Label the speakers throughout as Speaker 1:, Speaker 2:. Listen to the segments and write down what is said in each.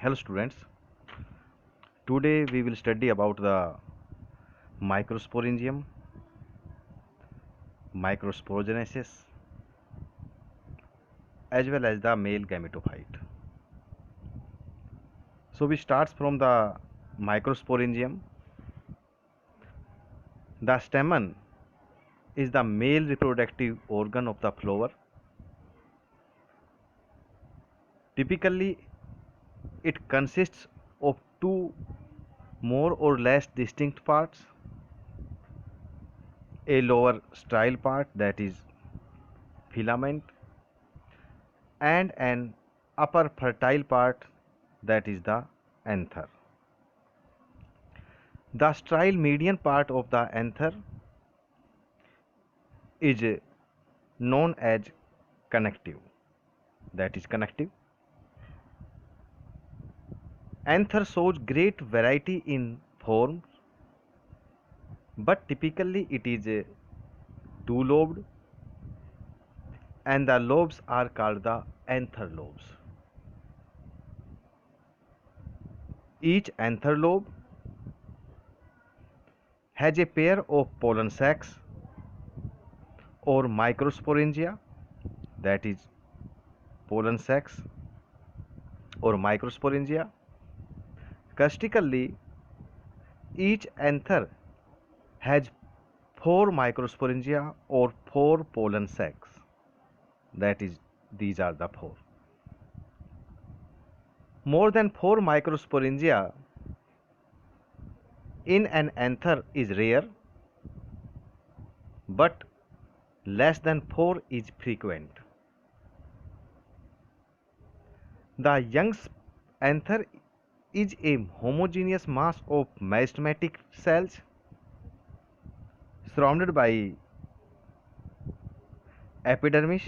Speaker 1: Hello students, today we will study about the microsporangium, microsporogenesis as well as the male gametophyte. So we starts from the microsporangium. The stamen is the male reproductive organ of the flower. Typically it consists of two more or less distinct parts, a lower style part that is filament and an upper fertile part that is the anther. The strile median part of the anther is known as connective. That is connective. Anther shows great variety in forms, but typically it is two-lobed, and the lobes are called the anther lobes. Each anther lobe has a pair of pollen sacs or microsporangia, that is pollen sacs or microsporangia. Castically, each anther has four microsporangia or four pollen sacs. That is, these are the four. More than four microsporangia in an anther is rare, but less than four is frequent. The young anther is a homogeneous mass of meristematic cells surrounded by epidermis.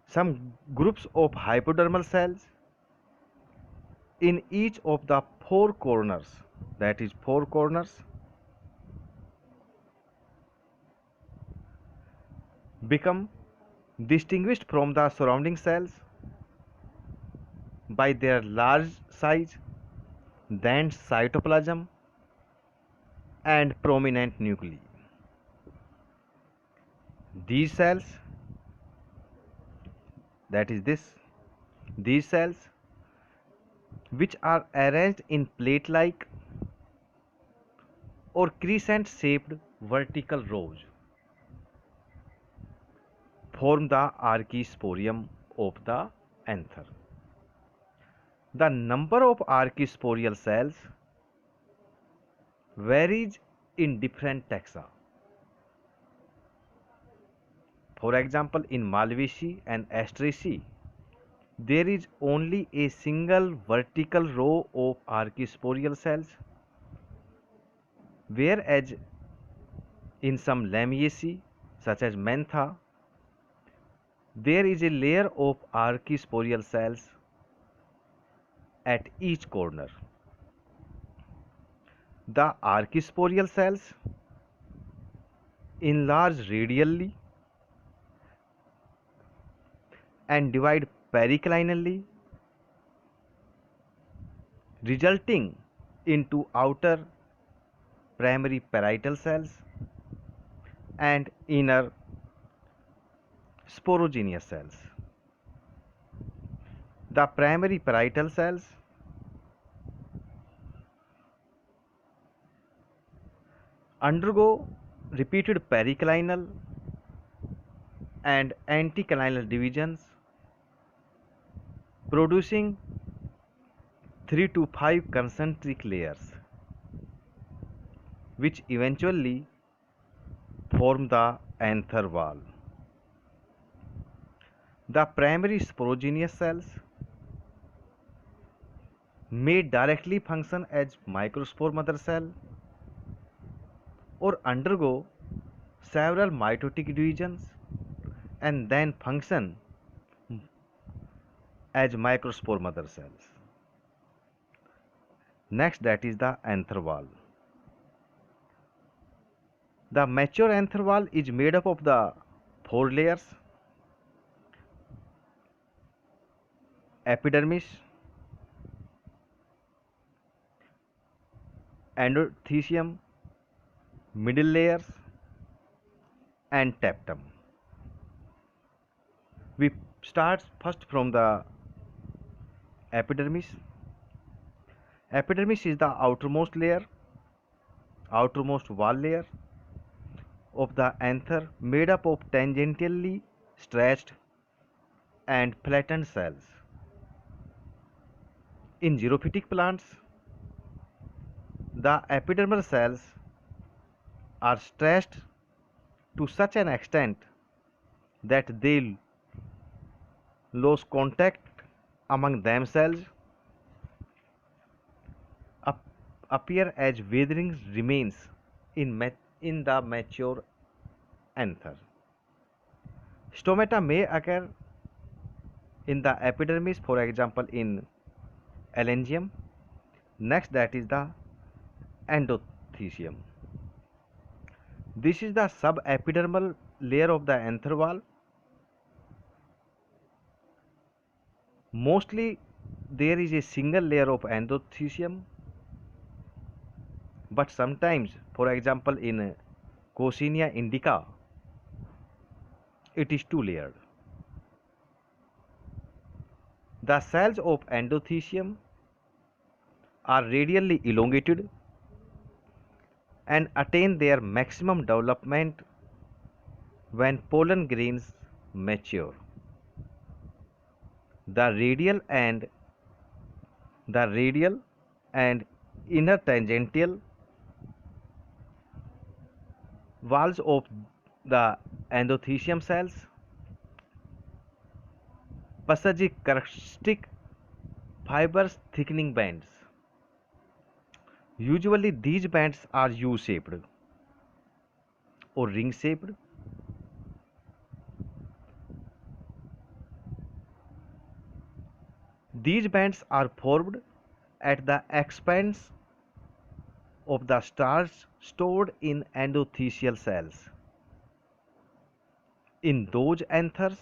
Speaker 1: Some groups of hypodermal cells in each of the four corners, that is four corners, become distinguished from the surrounding cells by their large size, dense cytoplasm and prominent nuclei. These cells, that is these cells which are arranged in plate-like or crescent-shaped vertical rows form the archisporium of the anther. The number of archisporial cells varies in different taxa. For example, in Malvaceae and Asteraceae, there is only a single vertical row of archisporial cells, whereas in some Lamiaceae, such as Mentha, there is a layer of archisporial cells at each corner. The archisporial cells enlarge radially and divide periclinally, resulting into outer primary parietal cells and inner sporogenous cells. The primary parietal cells undergo repeated periclinal and anticlinal divisions, producing 3 to 5 concentric layers, which eventually form the anther wall. The primary sporogenous cells may directly function as microspore mother cell or undergo several mitotic divisions and then function as microspore mother cells. Next, that is the anther wall. The mature anther wall is made up of the four layers. epidermis, endothelium, middle layers, and tapetum. We start first from the epidermis. Epidermis is the outermost wall layer of the anther, made up of tangentially stretched and flattened cells. In xerophytic plants, the epidermal cells are stretched to such an extent that they lose contact among themselves, appear as withering remains in the mature anther. Stomata may occur in the epidermis, for example in elengium. Next, that is the endothelium. This is the subepidermal layer of the anther wall. Mostly there is a single layer of endothelium, but sometimes, for example in Coccinea indica, it is two layered. The cells of endothelium are radially elongated and attain their maximum development when pollen grains mature. The radial and inner tangential walls of the endothelium cells possess characteristic fibrous thickening bands. Usually these bands are U-shaped or ring-shaped. These bands are formed at the expense of the starch stored in endothelial cells. In those anthers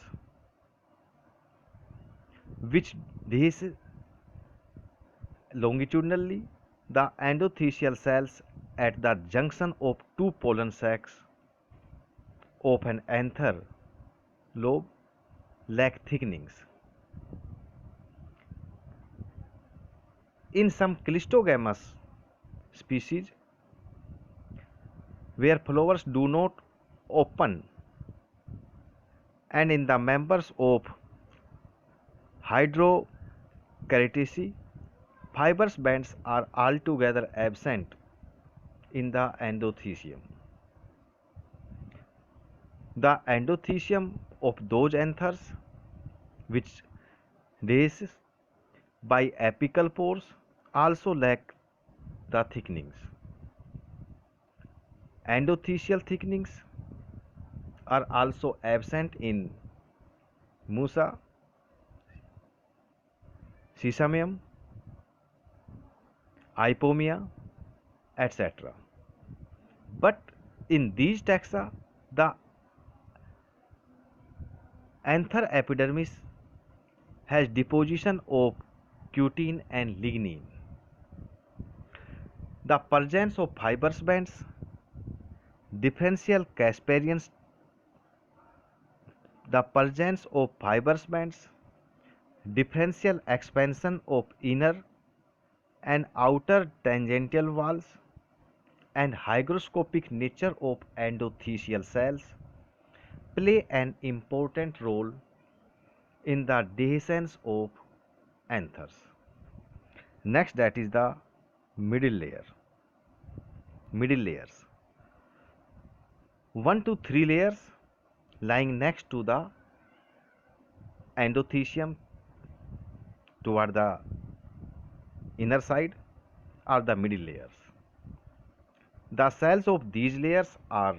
Speaker 1: which dehisce longitudinally, the endothelial cells at the junction of two pollen sacs of an anther lobe lack thickenings. In some Clistogamous species, where flowers do not open, and in the members of Hydrochaetidae, fibrous bands are altogether absent in the endothelium. The endothelium of those anthers which dehisce by apical pores also lack the thickenings. Endothelial thickenings are also absent in Musa, Sesamum, Ipomia, etc. But in these taxa, the anther epidermis has deposition of cutin and lignin. The presence of fibrous bands, differential Casparian, the presence of fibrous bands, differential expansion of inner and outer tangential walls, and hygroscopic nature of endothelial cells play an important role in the dehiscence of anthers. Next, that is the middle layers. 1 to 3 layers lying next to the endothelium toward the inner side are the middle layers. The cells of these layers are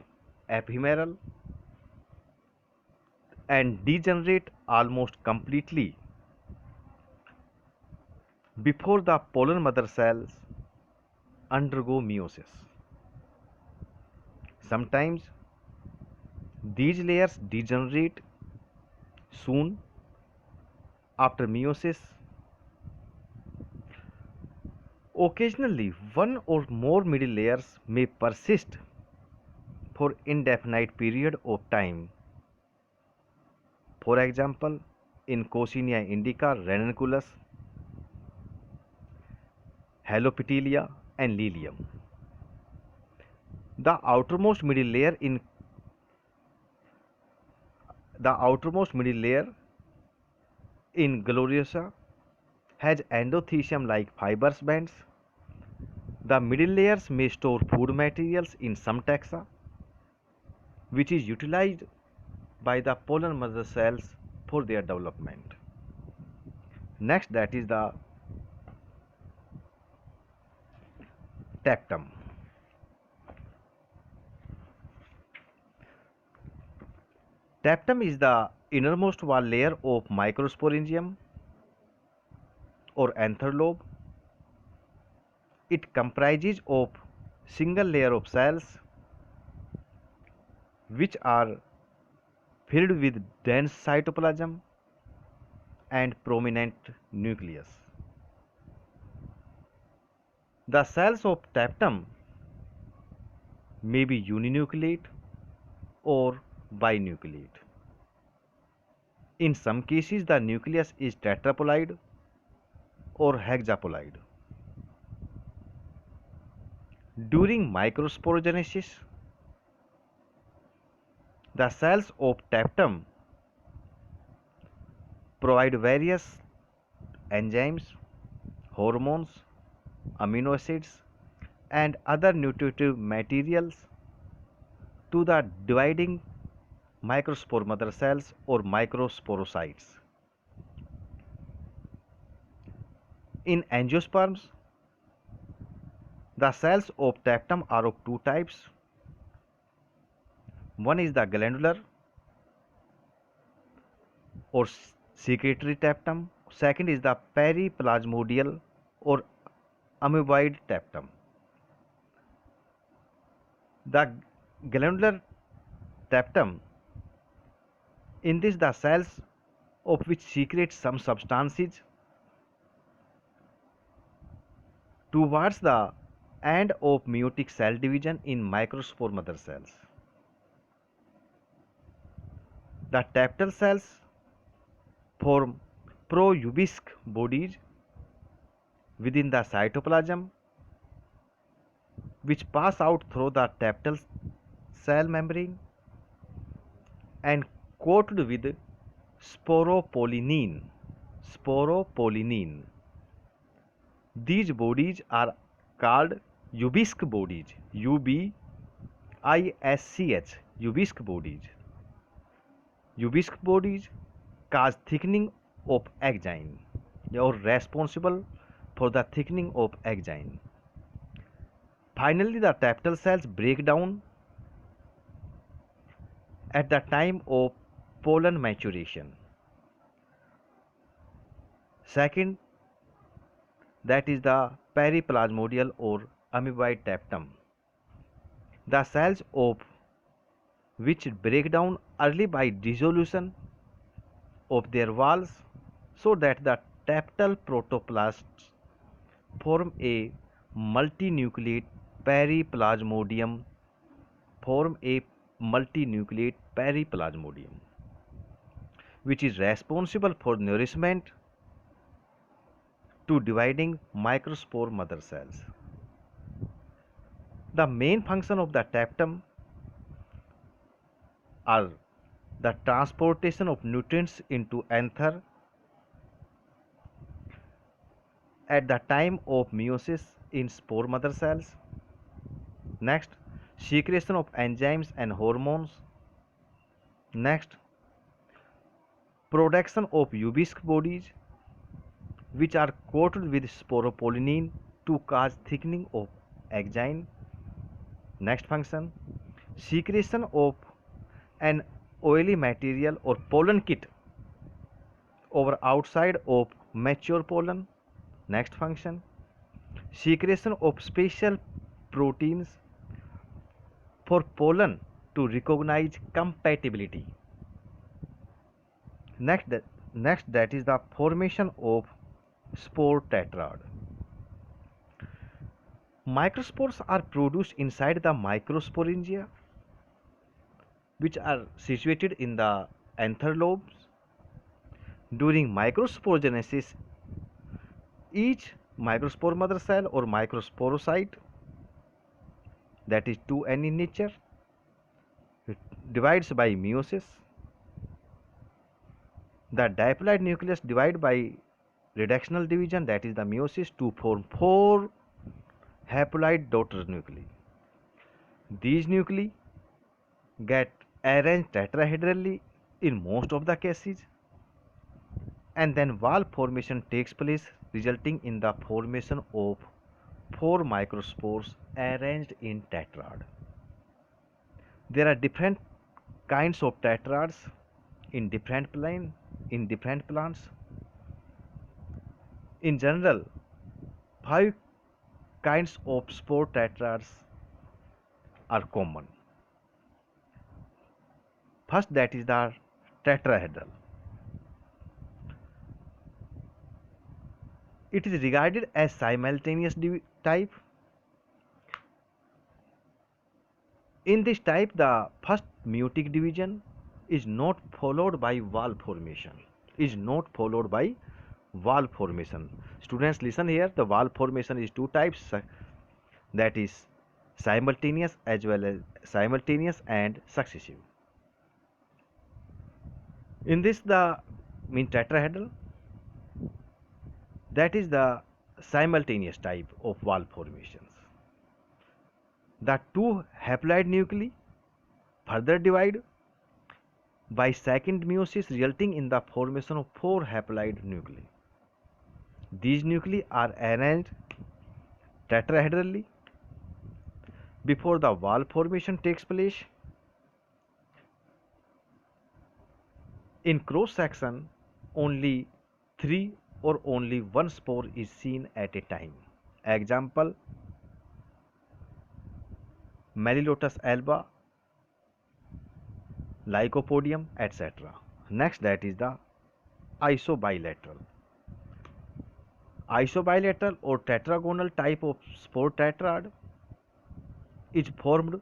Speaker 1: ephemeral and degenerate almost completely before the pollen mother cells undergo meiosis. Sometimes these layers degenerate soon after meiosis Occasionally, one or more middle layers may persist for indefinite period of time. For example, in Coccinea indica, ranunculus, Halopetelia, and Lilium. The outermost middle layer in the outermost middle layer in Gloriosa has endothecium-like fibrous bands. The middle layers may store food materials in some taxa, which is utilized by the pollen mother cells for their development. Next, that is the tectum. Tectum is the innermost wall layer of microsporangium or anther lobe. It comprises of single layer of cells which are filled with dense cytoplasm and prominent nucleus. The cells of tectum may be uninucleate or binucleate. In some cases, the nucleus is tetraploid or hexaploid. During microsporogenesis, the cells of tectum provide various enzymes, hormones, amino acids, and other nutritive materials to the dividing microspore mother cells or microsporocytes. In angiosperms, the cells of tectum are of two types. One is the glandular or secretory tectum. Second is the periplasmodial or amoeboid tectum. The glandular tectum, in this the cells of which secrete some substances towards the end of meiotic cell division in microspore mother cells. The tectal cells form proubisque bodies within the cytoplasm which pass out through the tectal cell membrane and coated with sporopollenin. Sporopollenin. These bodies are called ubisque bodies. UBISCH. Ubisque bodies. Ubisque bodies cause thickening of axine or responsible for the thickening of axine. Finally, the tectal cells break down at the time of pollen maturation. Second, that is the periplasmodial or amoeboid tectum. The cells of which break down early by dissolution of their walls so that the tectal protoplasts form a multinucleate periplasmodium which is responsible for nourishment to dividing microspore mother cells. The main function of the tectum are the transportation of nutrients into anther at the time of meiosis in spore mother cells. Next, secretion of enzymes and hormones. Next, production of ubisque bodies which are coated with sporopollenin to cause thickening of axine. Next function, secretion of an oily material or pollen kit over outside of mature pollen. Next function, secretion of special proteins for pollen to recognize compatibility. Next that is the formation of spore tetrad. Microspores are produced inside the microsporingia, which are situated in the anther lobes. During microsporogenesis, each microspore mother cell or microsporocyte, that is 2n in nature, divides by meiosis. The diploid nucleus divides by reductional division, that is the meiosis, to form 4 haploid daughter nuclei. These nuclei get arranged tetrahedrally in most of the cases, and then valve formation takes place, resulting in the formation of 4 microspores arranged in tetrad. There are different kinds of tetrads in different plants. In general, 5 kinds of spore tetrads are common. First, that is the tetrahedral. It is regarded as simultaneous type. In this type, the first meiotic division is not followed by valve formation. Students, listen here. The valve formation is 2 types, that is simultaneous as well as simultaneous and successive. In this, the tetrahedral, that is the simultaneous type of valve formations. The 2 haploid nuclei further divide by second meiosis, resulting in the formation of 4 haploid nuclei. These nuclei are arranged tetrahedrally before the valve formation takes place. In cross section, only 3 or only 1 spore is seen at a time. Example, Melilotus alba, Lycopodium, etc. Next, that is the isobilateral. Isobilateral or tetragonal type of spore tetrad is formed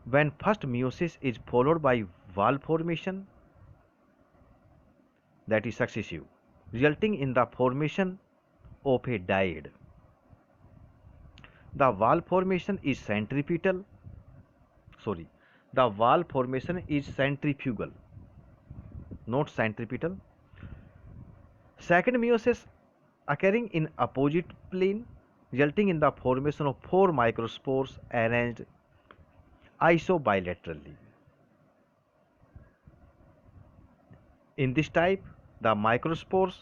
Speaker 1: when first meiosis is followed by valve formation, that is successive, resulting in the formation of a dyad. The valve formation is centripetal. The valve formation is centrifugal, not centripetal. Second meiosis occurring in opposite plane, resulting in the formation of 4 microspores arranged isobilaterally. In this type, the microspores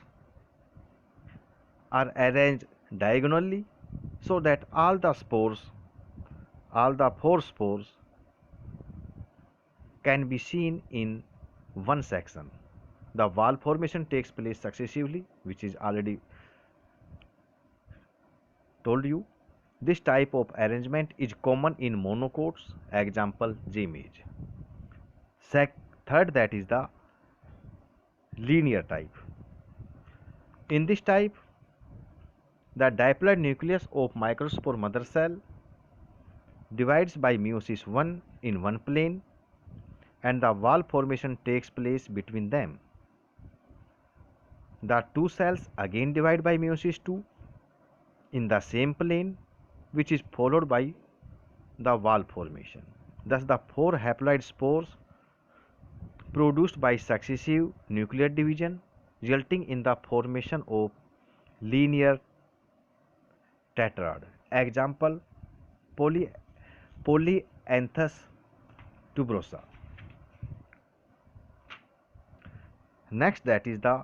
Speaker 1: are arranged diagonally so that all the 4 spores can be seen in one section. The valve formation takes place successively, which is already told you. This type of arrangement is common in monocots, example J-Mage. Third, that is the linear type. In this type, the diploid nucleus of microspore mother cell divides by meiosis 1 in one plane, and the valve formation takes place between them. The 2 cells again divide by meiosis 2 in the same plane, which is followed by the valve formation. Thus, the 4 haploid spores produced by successive nuclear division, resulting in the formation of linear tetrad. Example, Polyanthus tuberosa. Next, that is the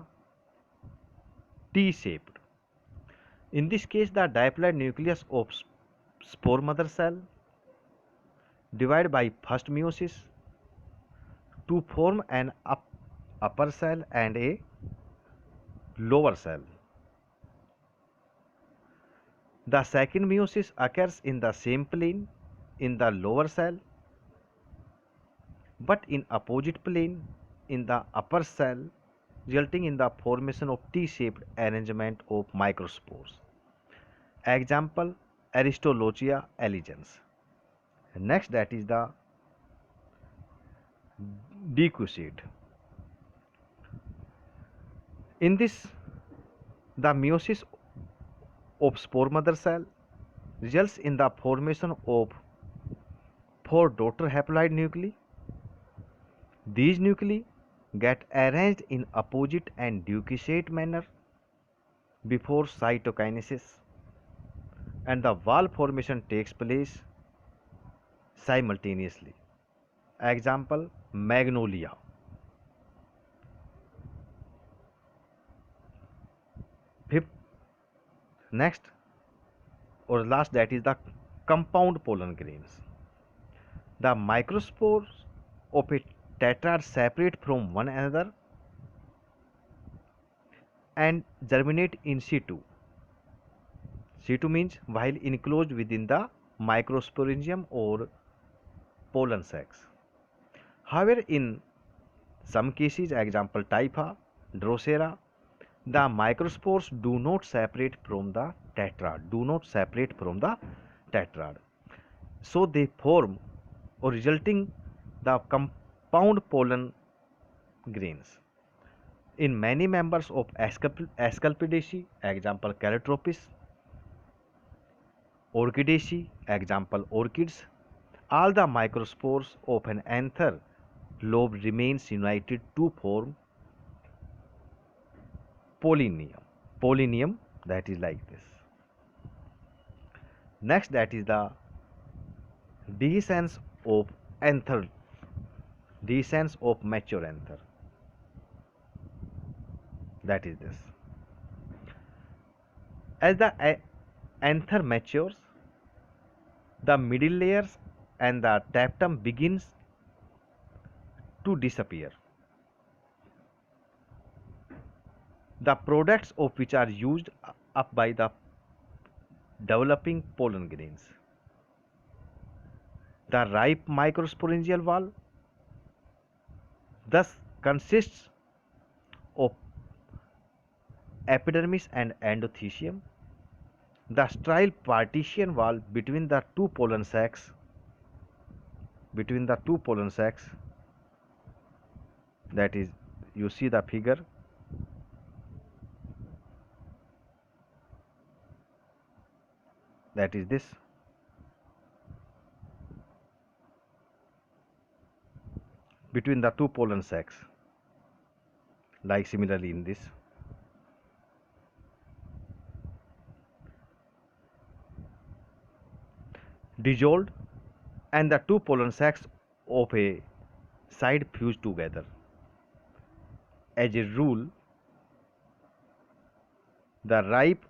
Speaker 1: T-shaped. In this case, the diploid nucleus of spore mother cell divide by first meiosis to form an upper cell and a lower cell. The second meiosis occurs in the same plane in the lower cell, but in opposite plane in the upper cell, resulting in the formation of T-shaped arrangement of microspores. Example, Aristolochia elegans. Next, that is the decussate. In this, the meiosis of spore mother cell results in the formation of four daughter haploid nuclei. These nuclei get arranged in opposite and decussate manner before cytokinesis, and the wall formation takes place simultaneously. Example, magnolia. Fifth, next or last, that is the compound pollen grains. The microspores of a tetrad separate from one another and germinate in situ. Situ means while enclosed within the microsporangium or pollen sacs. However, in some cases, example Typha, Drosera, the microspores do not separate from the tetrad. So they form or resulting the compound pollen grains. In many members of Asclepiadaceae, example Calotropis, Orchidaceae, example orchids, all the microspores of an anther lobe remains united to form pollinium. Pollinium, that is like this. Next, that is the dehiscence of anther, dehiscence of mature anther. That is this. As the anther matures, the middle layers and the tapetum begins to disappear. The products of which are used up by the developing pollen grains. The ripe microsporangial wall thus consists of epidermis and endothecium. The sterile partition wall between the two pollen sacs that is, you see the figure, that is this. Between the two pollen sacs, like similarly in this. Dissolved, and the two pollen sacs of a side fuse together. As a rule, the ripe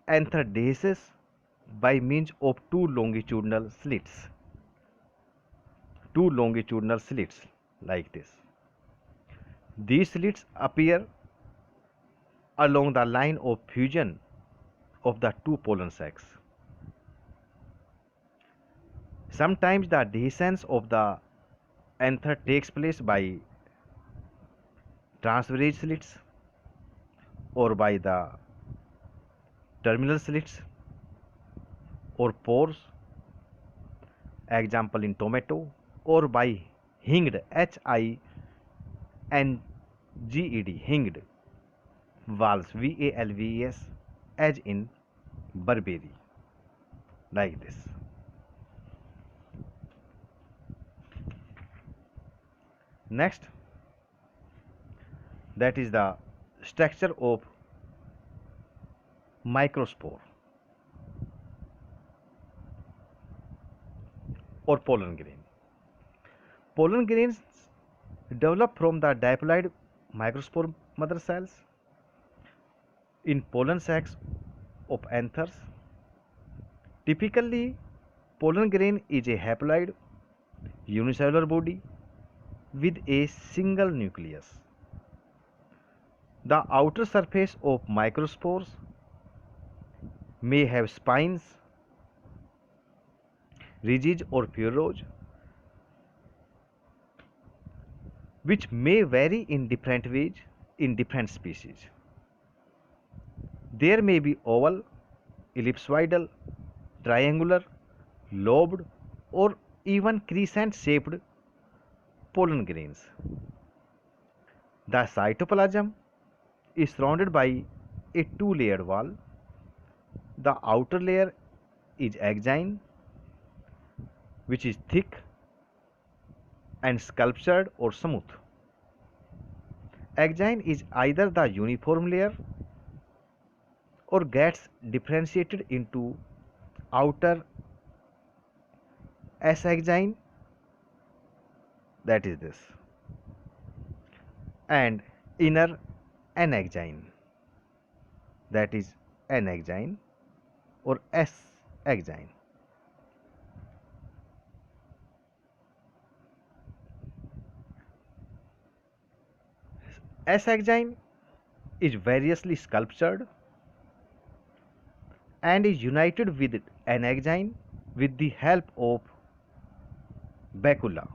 Speaker 1: anther dehisces by means of two longitudinal slits like this. These slits appear along the line of fusion of the two pollen sacs. Sometimes the dehiscence of the anther takes place by transverse slits or by the terminal slits or pores, example in tomato, or by hinged, hinged, hinged valves, valves, as in barberry, like this. Next, that is the structure of microspore or pollen grain. Pollen grains develop from the diploid microspore mother cells in pollen sacs of anthers. Typically, pollen grain is a haploid unicellular body with a single nucleus. The outer surface of microspores may have spines, ridges or furrows, which may vary in different ways in different species. There may be oval ellipsoidal, triangular, lobed, or even crescent shaped pollen grains. The cytoplasm is surrounded by a two-layered wall. The outer layer is axine, which is thick and sculptured or smooth. Axine is either the uniform layer or gets differentiated into outer S-axine, that is this, and inner N-axine, that is N-axine or S-axine. S-axine is variously sculptured and is united with N-axine with the help of bacula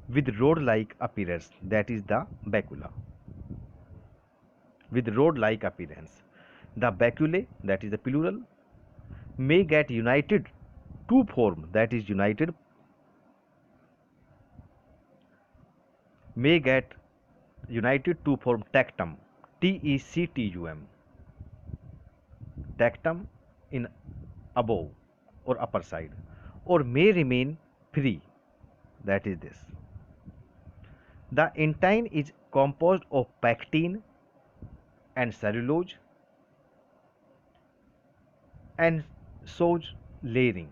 Speaker 1: with rod-like appearance, that is the bacula. With rod-like appearance, the baculae, that is the plural, may get united to form, that is united, may get united to form tectum, T-E-C-T-U-M, tectum in above or upper side, or may remain free, that is this. The intine is composed of pectin and cellulose and shows layering.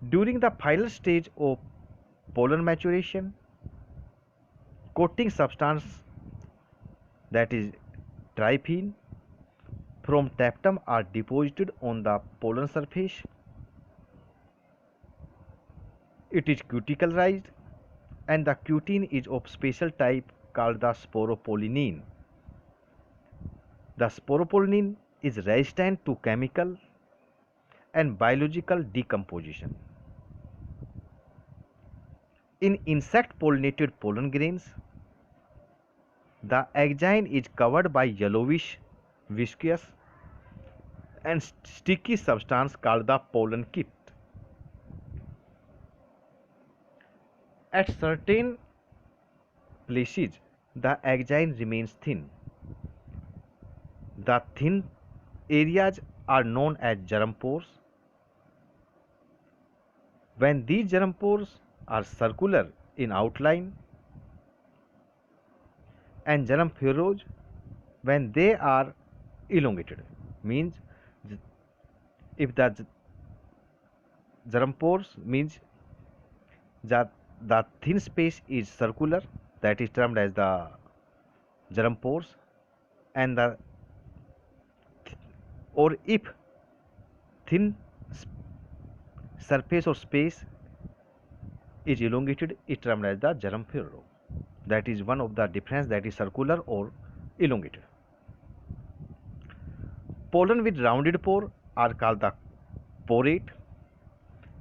Speaker 1: During the final stage of pollen maturation, coating substance, that is tryphin, from tectum are deposited on the pollen surface. It is cuticularized and the cutin is of special type called the sporopollenin. The sporopollenin is resistant to chemical and biological decomposition. In insect pollinated pollen grains, the axine is covered by yellowish, viscous and sticky substance called the pollen kit. At certain places, the axine remains thin. The thin areas are known as germ pores. When these germ pores are circular in outline, and germ furrows when they are elongated, means if the germ pores means that the thin space is circular, that is termed as the germ pores, and the or if thin surface or space is elongated, is termed as the germ furrow. That is one of the difference, that is circular or elongated. Pollen with rounded pore are called the porate,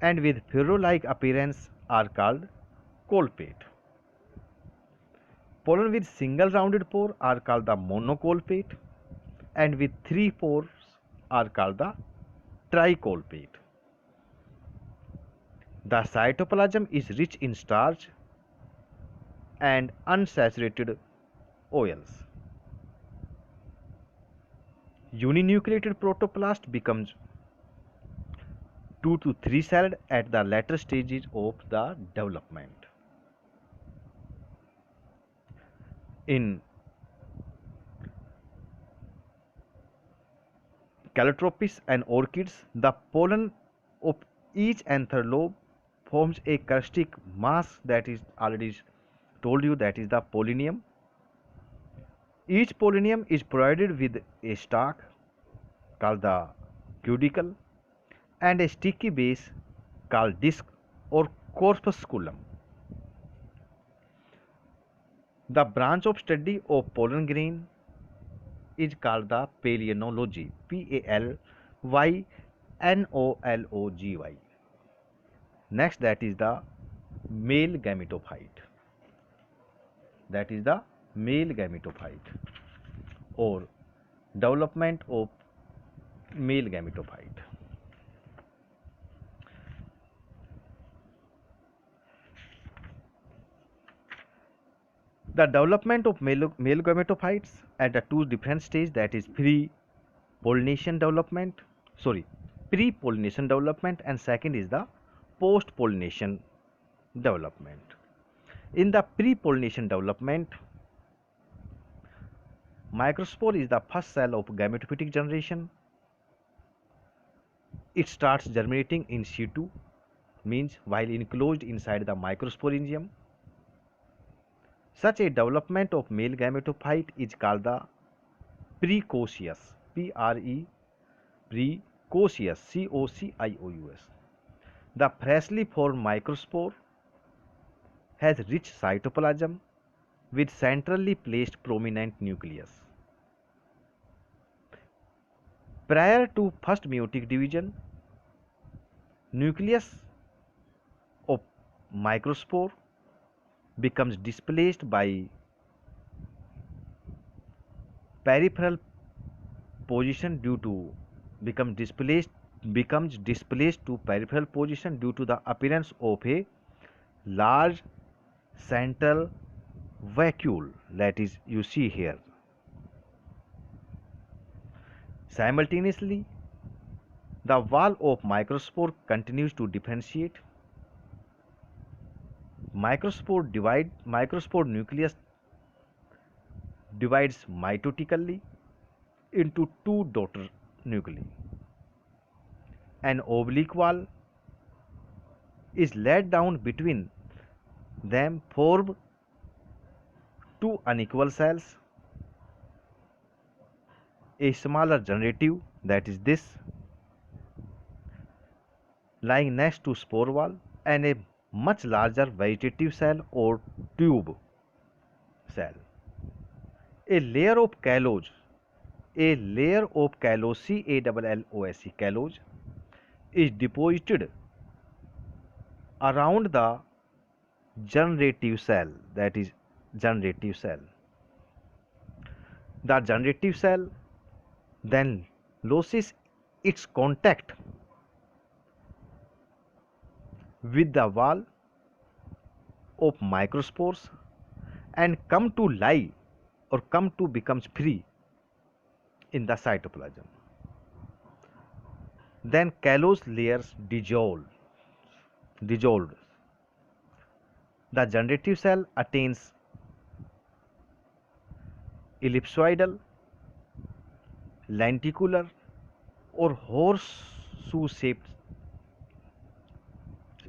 Speaker 1: and with furrow-like appearance are called colpate. Pollen with single rounded pore are called the monocolpate, and with three pores are called the tricolpate. The cytoplasm is rich in starch and unsaturated oils. Uninucleated protoplast becomes 2 to 3 celled at the later stages of the development. In calotropis and orchids, the pollen of each anther lobe forms a characteristic mass, that is already told you, that is the pollinium. Each pollinium is provided with a stalk called the cuticle and a sticky base called disc or corpusculum. The branch of study of pollen grain is called the palyanology, Palyanology. Next, that is the male gametophyte. That is the male gametophyte or Development of male gametophyte. The development of male gametophytes at the two different stages, that is pre-pollination development, pre-pollination development, and second is the post-pollination development. In the pre-pollination development, microspore is the first cell of gametophytic generation. It starts germinating in situ, means while enclosed inside the microsporangium. Such a development of male gametophyte is called the precocious, precocious, COCIOUS. The freshly formed microspore has rich cytoplasm with centrally placed prominent nucleus. Prior to first meiotic division, nucleus of microspore becomes displaced by peripheral position due to becomes displaced to peripheral position due to the appearance of a large central vacuole, that is you see here. Simultaneously, the wall of microspore continues to differentiate. Microspore nucleus divides mitotically into two daughter nuclei. An oblique wall is laid down between them, form two unequal cells, a smaller generative, that is this, lying next to spore wall, and a much larger vegetative cell or tube cell. A layer of callose, CALLOSE, callose, is deposited around the generative cell, that is generative cell. The generative cell then loses its contact with the wall of microspores and come to lie or come to becomes free in the cytoplasm. Then callose layers dissolved. The generative cell attains ellipsoidal, lenticular or horseshoe shaped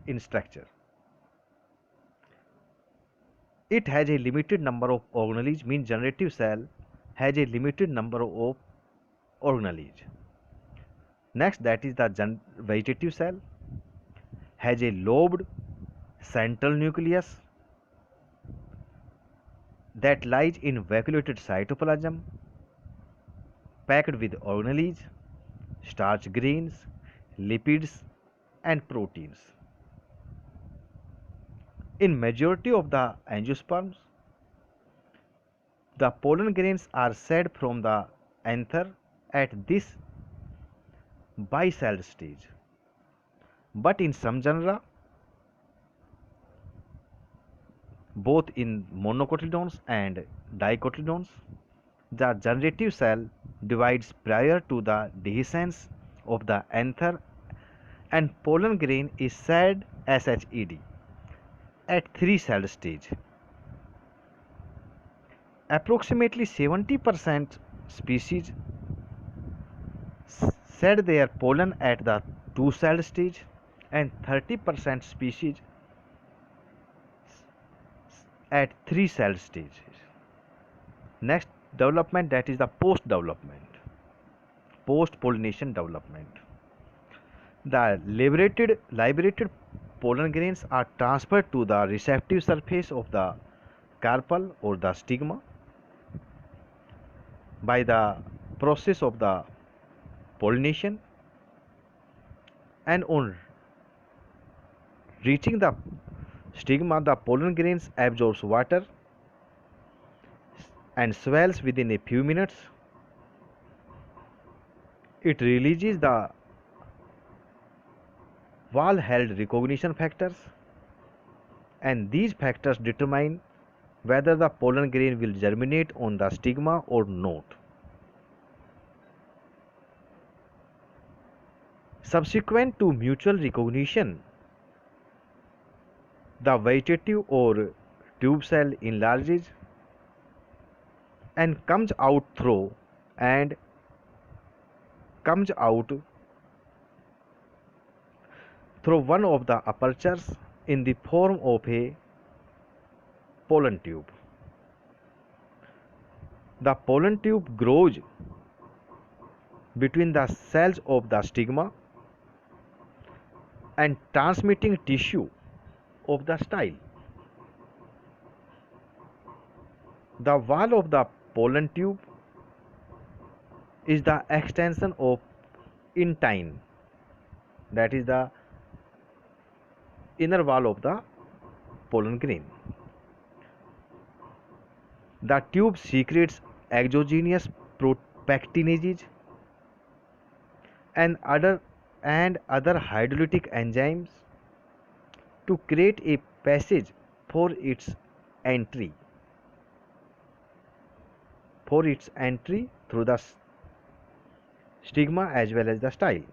Speaker 1: in structure. It has a limited number of organelles, means generative cell has a limited number of organelles. Next, that is the vegetative cell has a lobed central nucleus that lies in vacuolated cytoplasm packed with organelles, starch grains, lipids and proteins. In majority of the angiosperms, the pollen grains are shed from the anther at this bicelled stage. But in some genera, both in monocotyledons and dicotyledons, the generative cell divides prior to the dehiscence of the anther and pollen grain is shed SHED at 3-celled stage. Approximately 70% species shed their pollen at the 2-celled stage and 30% species at 3-celled stage. Next development, that is the post-pollination development. The liberated pollen grains are transferred to the receptive surface of the carpel or the stigma by the process of the pollination, and on reaching the stigma, the pollen grains absorbs water and swells within a few minutes. It releases the wall-held recognition factors, and these factors determine whether the pollen grain will germinate on the stigma or not. Subsequent to mutual recognition, the vegetative or tube cell enlarges and and comes out through one of the apertures in the form of a pollen tube. The pollen tube grows between the cells of the stigma and transmitting tissue of the style. The wall of the pollen tube is the extension of intine, that is the inner wall of the pollen grain. The tube secretes exogenous pectinases and other hydrolytic enzymes to create a passage for its entry through the stigma as well as the style.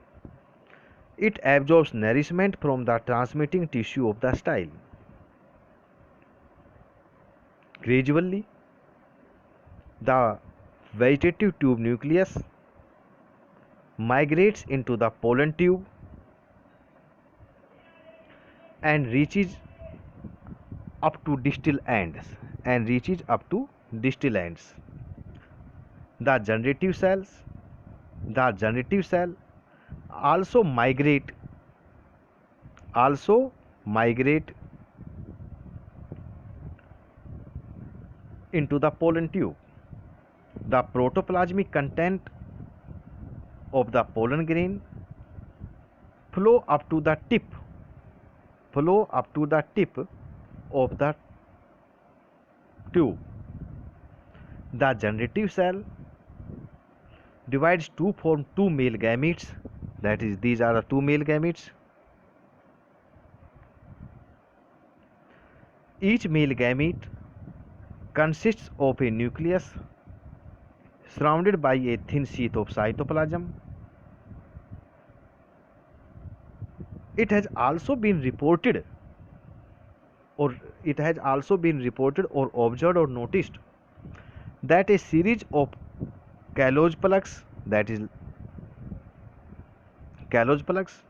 Speaker 1: It absorbs nourishment from the transmitting tissue of the style. Gradually, the vegetative tube nucleus migrates into the pollen tube and reaches up to distal ends. The generative cell also migrate into the pollen tube. The protoplasmic content of the pollen grain flow up to the tip of the tube. The generative cell divides to form two male gametes, that is, these are the two male gametes. Each male gamete consists of a nucleus surrounded by a thin sheath of cytoplasm. It has also been reported or observed or noticed that a series of callose plugs, that is callose plugs,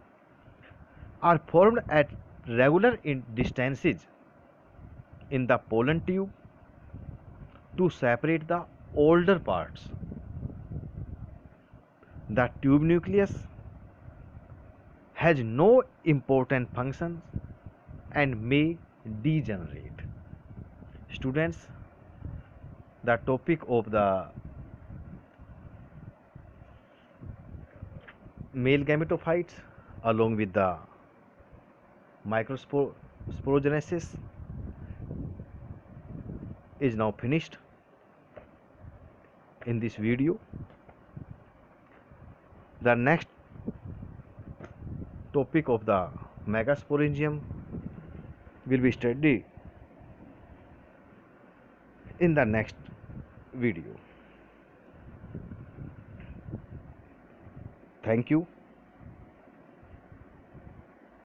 Speaker 1: are formed at regular distances in the pollen tube to separate the older parts. The tube nucleus has no important functions and may degenerate. Students, the topic of the male gametophytes along with the microsporogenesis is now finished in this video. The next topic of the megasporangium will be studied in the next video. Thank you.